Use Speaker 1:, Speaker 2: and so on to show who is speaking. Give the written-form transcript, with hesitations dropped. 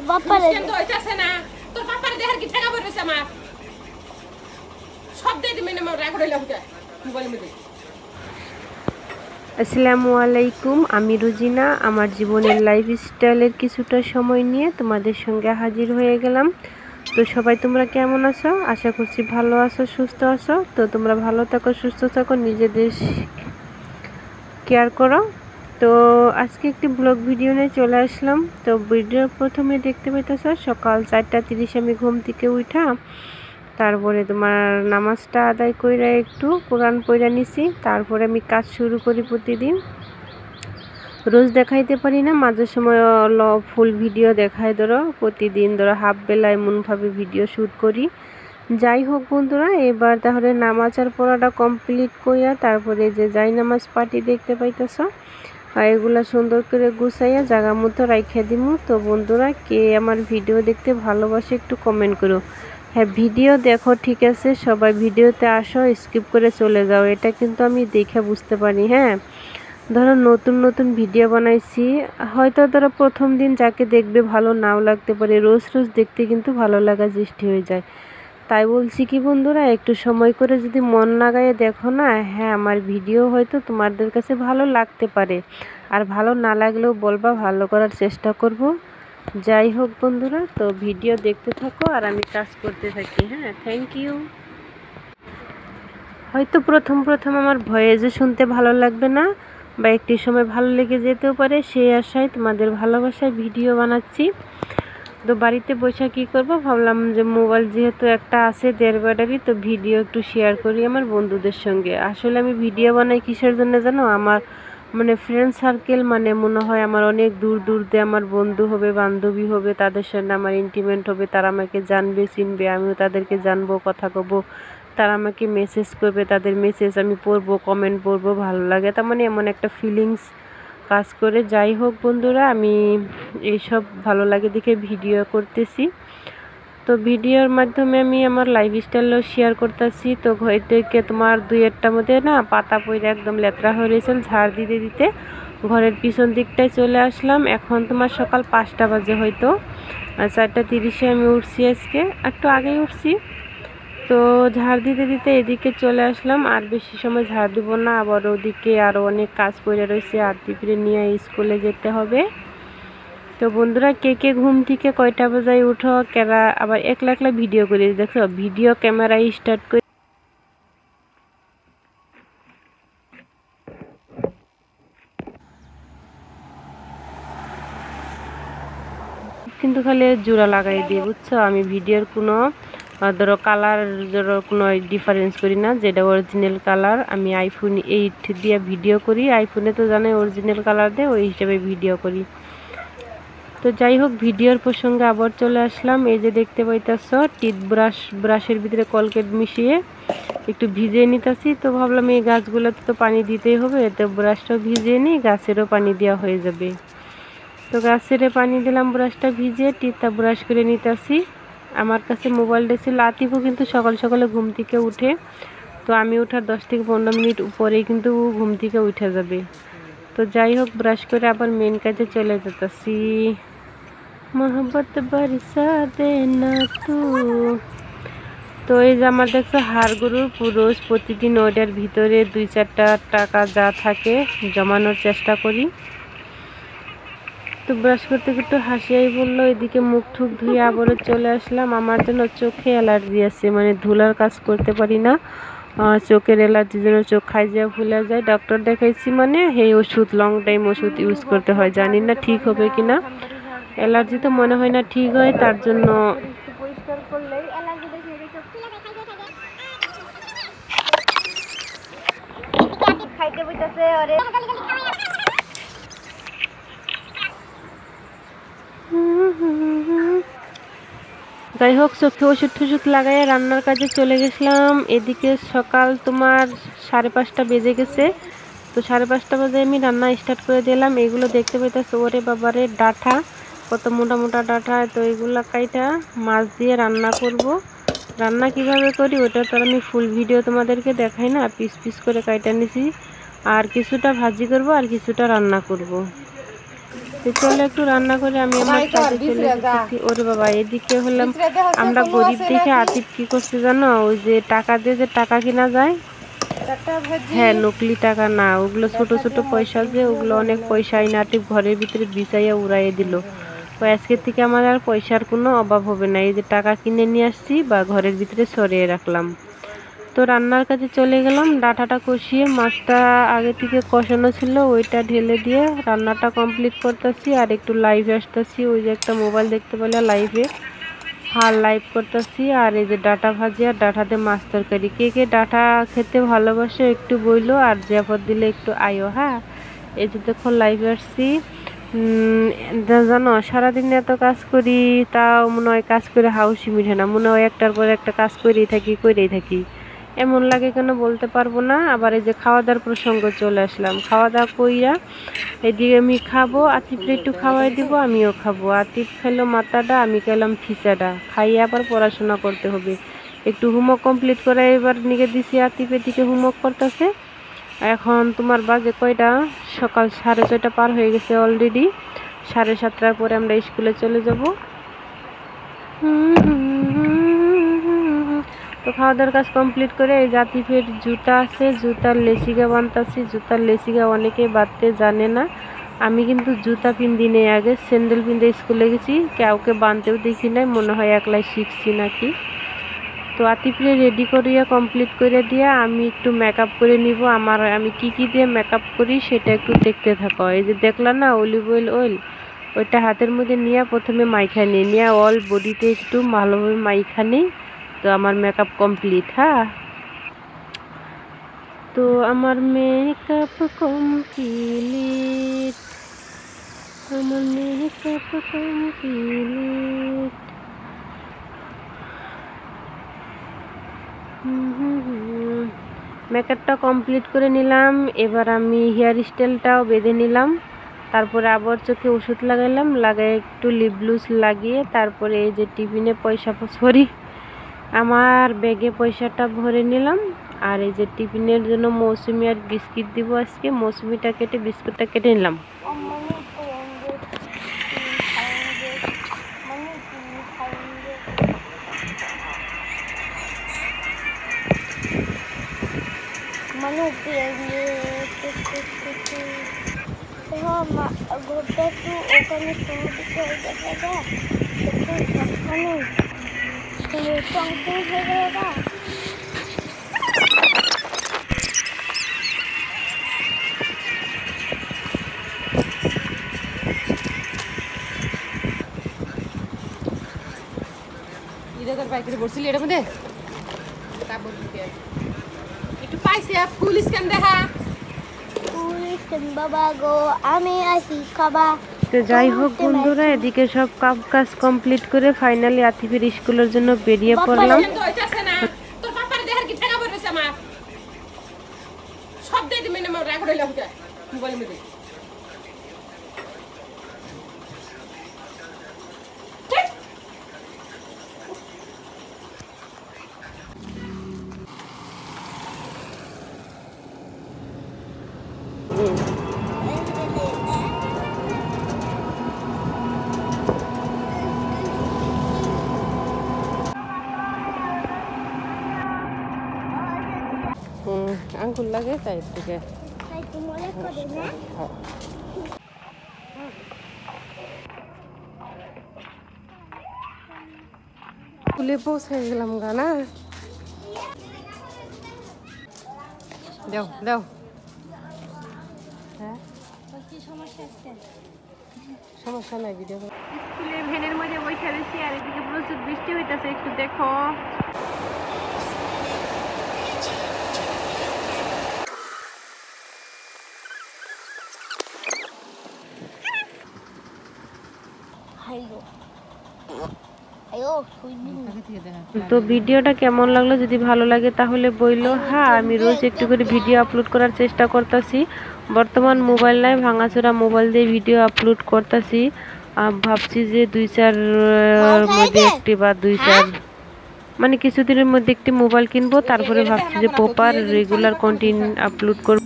Speaker 1: বাপারে
Speaker 2: কেন তো হইতাছে না তোর বাপারে দেখার কি টাকা পড়ছে আমার সব দিয়ে দিবেন আমার রেকর্ড হইলা হুটা মোবাইলের মধ্যে।
Speaker 3: আসসালামু আলাইকুম, আমি রুজিনা। আমার জীবনের লাইফস্টাইলের কিছুটা সময় নিয়ে তোমাদের সঙ্গে হাজির হয়ে গেলাম। তো সবাই তোমরা কেমন আছো? আশা করছি ভালো আছো, সুস্থ আছো। তো তোমরা ভালো থাকো, সুস্থ থাকো, নিজেদের কেয়ার করো। তো আজকে একটি ব্লগ ভিডিও নিয়ে চলে আসলাম। তো ভিডিওর প্রথমে দেখতে পাইতেছো সকাল 4:30 আমি ঘুম থেকে উঠা, তারপরে তোমার নামাজটা আদায় কইরা একটু কোরআন পড়া নিছি। তারপরে আমি কাজ শুরু করি। প্রতিদিন রোজ দেখাইতে পারি না, মাঝে সময় ফুল ভিডিও দেখাই, ধরো প্রতিদিন ধরো হাফ বেলা এমনভাবে ভিডিও শ্যুট করি। যাই হোক বন্ধুরা, এবার তাহলে নামাজ আর পড়াটা কমপ্লিট করিয়া তারপরে যে যাই নামাজ পাটি দেখতে পাইতেছ, আর এগুলা সুন্দর করে গুছাইয়া জায়গা মতো রাইখা দিমু। তো বন্ধুরা, কে আমার ভিডিও দেখতে ভালোবাসে একটু কমেন্ট করো। হ্যাঁ, ভিডিও দেখো ঠিক আছে, সবাই ভিডিওতে আসো, স্কিপ করে চলে যাও, এটা কিন্তু আমি দেখে বুঝতে পারি। হ্যাঁ, ধরো নতুন নতুন ভিডিও বানাইছি, হয়তো ধরো প্রথম দিন যাকে দেখবে ভালো নাও লাগতে পারে, রোজ রোজ দেখতে কিন্তু ভালো লাগা সৃষ্টি হয়ে যায়। তাই বলছি কি বন্ধুরা, একটু সময় করে যদি মন লাগায়ে দেখো না, হ্যাঁ আমার ভিডিও হয়তো তোমাদের কাছে ভালো লাগতে পারে, আর ভালো না লাগলেও বলবা, ভালো করার চেষ্টা করব। যাই হোক বন্ধুরা, তো ভিডিও দেখতে থাকো আর আমি কাজ করতে থাকি। হ্যাঁ, থ্যাংক ইউ। হয়তো প্রথম প্রথম আমার ভয়েসে শুনতে ভালো লাগবে না, বা একটি সময় ভালো লেগে যেতেও পারে, সেই আশায় তোমাদের ভালোবাসায় ভিডিও বানাচ্ছি। তো বাড়িতে বসে কী করব, ভাবলাম যে মোবাইল যেহেতু একটা আছে 1.5 ব্যাটারি, তো ভিডিও একটু শেয়ার করি আমার বন্ধুদের সঙ্গে। আসলে আমি ভিডিও বানাই কিসের জন্য জানো? আমার মানে ফ্রেন্ড সার্কেল, মানে মনে হয় আমার অনেক দূর দূর দিয়ে আমার বন্ধু হবে, বান্ধবী হবে, তাদের সঙ্গে আমার ইন্টিমেট হবে, তারা আমাকে জানবে, চিনবে, আমিও তাদেরকে জানবো, কথা কব, তারা আমাকে মেসেজ করবে, তাদের মেসেজ আমি পড়বো, কমেন্ট পড়বো, ভালো লাগে, তার মানে এমন একটা ফিলিংস কাজ করে। যাই হোক বন্ধুরা, আমি এইসব ভালো লাগে দেখে ভিডিও করতেছি। তো ভিডিওর মাধ্যমে আমি আমার লাইফস্টাইলও শেয়ার করতেছি। তো ঘর থেকে তোমার 2-1টার মধ্যে না পাতা পড়ে একদম লেত্রা হয়ে রয়েছে, ঝাড় দিতে দিতে ঘরের পিছন দিকটায় চলে আসলাম। এখন তোমার সকাল 5টা বাজে, হয়তো 4:30 আমি উঠছি, আজকে একটু আগেই উঠছি। তো ঝাড় দিতে দিতে এদিকে চলে আসলাম, আর বেশি সময় ঝাড় দিব না, আবার ওদিকে আরও অনেক কাজ পড়ে রয়েছে, আরতিকে নিয়ে স্কুলে যেতে হবে। তো বন্ধুরা, কে কে ঘুম থেকে কয়টা বাজায় উঠো, কেরা আবার একলা একলা ভিডিও করে, দেখো ভিডিও ক্যামেরা স্টার্ট করে কিন্তু খালি জোড়া লাগাই দিই, বুঝছো? আমি ভিডিওর কোনো ধরো কালার, ধরো কোনো ডিফারেন্স করি না, যেটা অরিজিনাল কালার। আমি আইফোন 8 দিয়ে ভিডিও করি, আইফোনে তো জানাই অরিজিনাল কালার দেয়, ওই হিসেবে ভিডিও করি। তো যাই হোক, ভিডিওর প্রসঙ্গে আবার চলে আসলাম। এই যে দেখতে পাইতেছ টিথ ব্রাশের ভিতরে কলগেট মিশিয়ে একটু ভিজিয়ে নিতেছি। তো ভাবলাম এই গাছগুলোতে তো পানি দিতেই হবে, তো ব্রাশটাও ভিজিয়ে নিই, গাছেরও পানি দেওয়া হয়ে যাবে। তো গাছের পানি দিলাম, ব্রাশটা ভিজিয়ে টিথটা ব্রাশ করে নিতেছি। আমার কাছে মোবাইলটা ছিল, আতিফও কিন্তু সকাল সকালে ঘুম থেকে উঠে, তো আমি ওঠার 10 থেকে 15 মিনিট উপরেই কিন্তু ঘুম থেকে উঠে যাবে। তো যাই হোক, ব্রাশ করে আবার মেন কাজে চলে যেতেছি। মোহব্বত বরসা দেনা তু। তো এই যে আমার দেখছো হাড় গরুর পুরুষ, প্রতিদিন ওইটার ভিতরে 2-4টা টাকা যা থাকে জমানোর চেষ্টা করি। তো ব্রাশ করতে একটু হাসিয়াই বললো, এদিকে মুখ ঠুক ধুয়ে আবারও চলে আসলাম। আমার জন্য চোখে অ্যালার্জি আছে, মানে ধুলার কাজ করতে পারি না, চোখের অ্যালার্জির জন্য চোখ খাই যায়, ফুলে যায়। ডক্টর দেখাইছি, মানে এই ওষুধ, লং টাইম ওষুধ ইউজ করতে হয়, জানি না ঠিক হবে কিনা। অ্যালার্জি তো মনে হয় না ঠিক হয়, তার জন্য পরিষ্কার করলেই অ্যালার্জি দেখে খাইতে বইতাছে। যাই হোক, চোখে ওষুধ টষুধ লাগাই রান্নার কাজে চলে গেছিলাম। এদিকে সকাল তোমার 5:30 বেজে গেছে। তো 5:30 বাজে আমি রান্না স্টার্ট করে দিলাম। এগুলো দেখতে পাইতেছে, ওরে বাবারে ডাঁটা, কত মোটা মোটা ডাঁটা। তো এগুলো কাইটা মাছ দিয়ে রান্না করব। রান্না কিভাবে করি ওটা তো আমি ফুল ভিডিও তোমাদেরকে দেখাই না, পিস পিস করে কাইটা নিছি, আর কিছুটা ভাজি করব আর কিছুটা রান্না করব। তো চলো একটু রান্না করে আমি আমার কাজে চলে যেতেছি। ওরে বাবা, এদিকে হলাম আমরা গরিব দেখে আতিফ কি করছে জানো, ওই যে টাকা দিয়ে যে টাকা কেনা যায়, হ্যাঁ নকলি টাকা না, ওগুলো ছোট ছোট পয়সা, যে ওগুলো অনেক পয়সা আইনা আতিফ ঘরের ভিতরে বিছাইয়া উড়াইয়ে দিল। তো আজকের থেকে আমার আর পয়সার কোনো অভাব হবে না, এই যে টাকা কিনে নিয়ে আসছি বা ঘরের ভিতরে সরিয়ে রাখলাম। তো রান্নার কাছে চলে গেলাম, ডাঁটাটা কষিয়ে, মাছটা আগে থেকে কষানো ছিল ওইটা ঢেলে দিয়ে রান্নাটা কমপ্লিট করতেছি। আর একটু লাইভে আসতেছি, ওই যে একটা মোবাইল দেখতে পেলে লাইভে, লাইভ করতেছি। আর এই যে ডাঁটা ভাজি আর ডাঁটাতে মাছ তরকারি। কে কে ডাঁটা খেতে ভালোবাসে একটু বইলো, আর জিয়াপত দিলে একটু আয়ো। হ্যাঁ, এই যে দেখো লাইভে আসছি। জানো সারাদিন এত কাজ করি, তাও মনে হয় কাজ করে হাউসি মিঠে না, মনে হয় একটার পর একটা কাজ করেই থাকি। এমন লাগে কেন বলতে পারবো না। আবার এই যে খাওয়া দাওয়ার প্রসঙ্গ চলে আসলাম, খাওয়া দাওয়া কইরা এদিকে আমি খাবো, আতিফরে একটু খাওয়াই দিব, আমিও খাবো। আতিফ খেলো মাথাটা, আমি খেলাম খিচাটা, খাইয়ে আবার পড়াশোনা করতে হবে। একটু হোমওয়ার্ক কমপ্লিট করে এবার নিয়ে দিছি, আতিফের দিকে হোমওয়ার্ক করতেছে। এখন তোমার বাজে কয়টা, সকাল 6:30 পার হয়ে গেছে অলরেডি। 7:30টার পরে আমরা স্কুলে চলে যাব। তো খাওয়া দাওয়ার কাজ কমপ্লিট করে এই আতিফের জুতা আছে, জুতার লেসিগা বানতাছি। জুতার লেসিগা অনেকে বাঁধতে জানে না, আমি কিন্তু জুতা পিন্দি নেই, আগে স্যান্ডেল পিন্দে স্কুলে গেছি, কাউকে বানতেও দেখি নাই, মনে হয় একলাই শিখছি নাকি। তো আতিফরে রেডি করিয়া কমপ্লিট করে দিয়া আমি একটু মেকআপ করে নিব। আমি কি দিয়ে মেকআপ করি সেটা একটু দেখতে থাকো। এই যে দেখলা না অলিভ অয়েল, ওইটা হাতের মধ্যে নিয়ে প্রথমে মাইখা নিয়ে অল বডিতে একটু ভালোভাবে মাইখা নিই। তো আমার মেকআপ কমপ্লিট। হ্যাঁ, তো আমার মেকআপ কমপ্লিট, আমার মেকআপ কমপ্লিট। মেকআপটা কমপ্লিট করে নিলাম। এবার আমি হেয়ার স্টাইলটাও বেঁধে নিলাম, তারপরে আবার চোখে ওষুধ লাগাইলাম, লাগাই একটু লিপ গ্লুস লাগিয়ে তারপরে এই যে টিফিনে আমার ব্যাগে পয়সাটা ভরে নিলাম। আর এই যে টিফিনের জন্য মৌসুমি আর বিস্কিট দিব আজকে, মৌসুমিটা কেটে বিস্কুটটা কেটে নিলাম।
Speaker 1: ঘরটা একটু ওখানে সমুদ্র হয়ে যাবে, হয়ে যাবে।
Speaker 2: ইরাদার বাইকে বসছিলি এটার মধ্যে একটু পাইছে ফুল স্ক্যান দেখা,
Speaker 1: বাবা গো আমি আসি খাবা।
Speaker 3: তো যাই হোক বন্ধুরা, এদিকে সব কাজ কমপ্লিট করে ফাইনালি আতিফের স্কুলের জন্য বেরিয়ে পড়লাম।
Speaker 2: তোর পাপার দেহার কি টাকা পড়ছে আমার সব দিয়ে দিবেন, আমার রেকর্ড হইলাম কে মোবাইলের মধ্যে।
Speaker 3: আঙ্গুল লাগে তাই থেকে স্কুলে পৌঁছে গেলাম গানা। দাও দাও, হ্যাঁ সমস্যা নাই, ভিডিও স্কুলে ভ্যানের মধ্যে বসে রয়েছি আর এদিকে প্রচুর বৃষ্টি হইতেছে, একটু দেখো। তো ভিডিওটা কেমন লাগলো, যদি ভালো লাগে তাহলে বইলো। হ্যাঁ, আমি রোজ একটু করে ভিডিও আপলোড করার চেষ্টা করতেছি। বর্তমান মোবাইল নাই, ভাঙাচোরা মোবাইল দিয়ে ভিডিও আপলোড করতেছি। ভাবছি যে 2-4 মধ্যে একটি বা 2-4 মানে কিছুদিনের মধ্যে একটি মোবাইল কিনবো, তারপরে ভাবছি যে প্রপার রেগুলার কন্টেন্ট আপলোড করব।